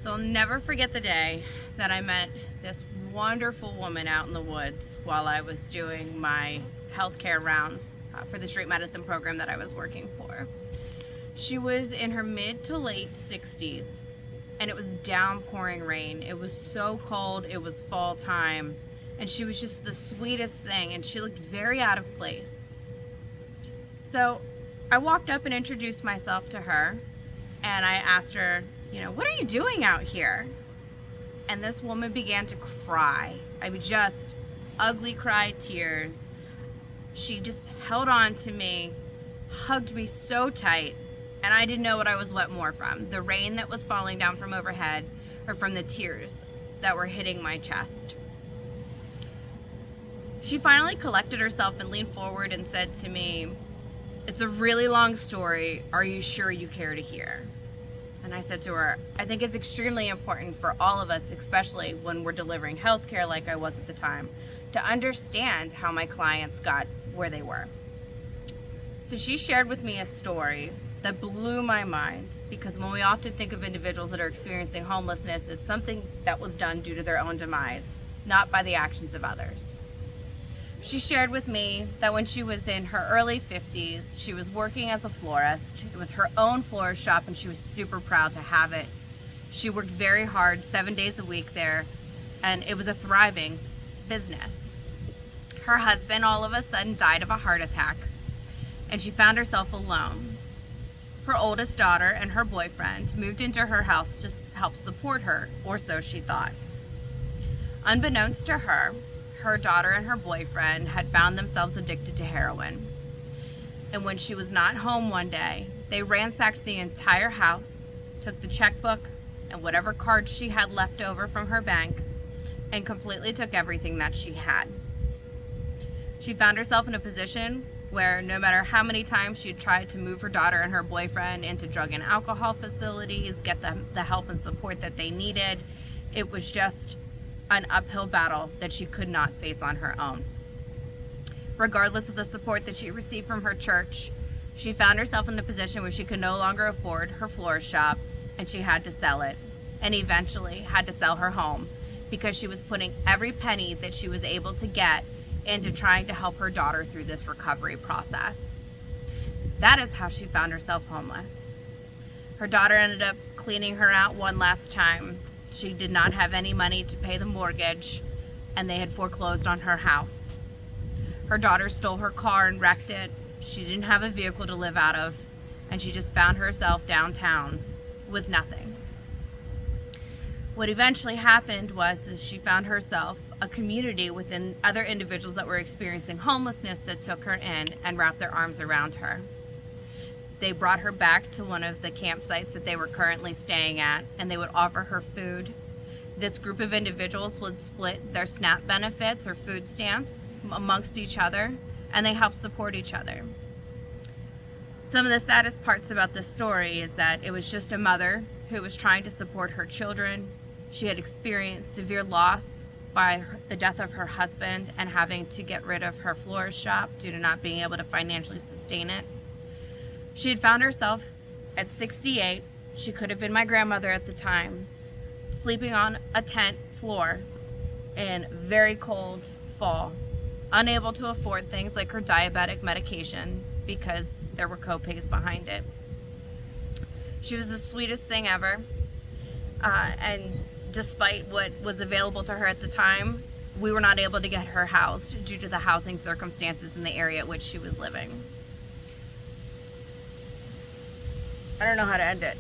So I'll never forget the day that I met this wonderful woman out in the woods while I was doing my healthcare rounds for the street medicine program that I was working for. She was in her mid to late 60s, and it was downpouring rain. It was so cold, it was fall time, and she was just the sweetest thing, and she looked very out of place. So I walked up and introduced myself to her, and I asked her, what are you doing out here? And this woman began to cry. I mean, just ugly cry tears. She just held on to me, hugged me so tight, and I didn't know what I was wet more from, the rain that was falling down from overhead or from the tears that were hitting my chest. She finally collected herself and leaned forward and said to me, "It's a really long story. Are you sure you care to hear?" And I said to her, I think it's extremely important for all of us, especially when we're delivering healthcare like I was at the time, to understand how my clients got where they were. So she shared with me a story that blew my mind, because when we often think of individuals that are experiencing homelessness, it's something that was done due to their own demise, not by the actions of others. She shared with me that when she was in her early 50s, she was working as a florist. It was her own florist shop, and she was super proud to have it. She worked very hard, 7 days a week there, and it was a thriving business. Her husband all of a sudden died of a heart attack, and she found herself alone. Her oldest daughter and her boyfriend moved into her house to help support her, or so she thought. Unbeknownst to her daughter and her boyfriend had found themselves addicted to heroin. And when she was not home one day, they ransacked the entire house, took the checkbook and whatever cards she had left over from her bank, and completely took everything that she had. She found herself in a position where no matter how many times she tried to move her daughter and her boyfriend into drug and alcohol facilities, get them the help and support that they needed, it was just an uphill battle that she could not face on her own. Regardless of the support that she received from her church, she found herself in the position where she could no longer afford her florist shop, and she had to sell it, and eventually had to sell her home, because she was putting every penny that she was able to get into trying to help her daughter through this recovery process. That is how she found herself homeless. Her daughter ended up cleaning her out one last time. She did not have any money to pay the mortgage, and they had foreclosed on her house. Her daughter stole her car and wrecked it. She didn't have a vehicle to live out of, and she just found herself downtown with nothing. What eventually happened was she found herself a community within other individuals that were experiencing homelessness that took her in and wrapped their arms around her. They brought her back to one of the campsites that they were currently staying at, and they would offer her food. This group of individuals would split their SNAP benefits or food stamps amongst each other, and they helped support each other. Some of the saddest parts about this story is that it was just a mother who was trying to support her children. She had experienced severe loss by the death of her husband and having to get rid of her florist shop due to not being able to financially sustain it. She had found herself at 68, she could have been my grandmother at the time, sleeping on a tent floor in very cold fall, unable to afford things like her diabetic medication because there were co-pays behind it. She was the sweetest thing ever, and despite what was available to her at the time, we were not able to get her housed due to the housing circumstances in the area at which she was living. I don't know how to end it.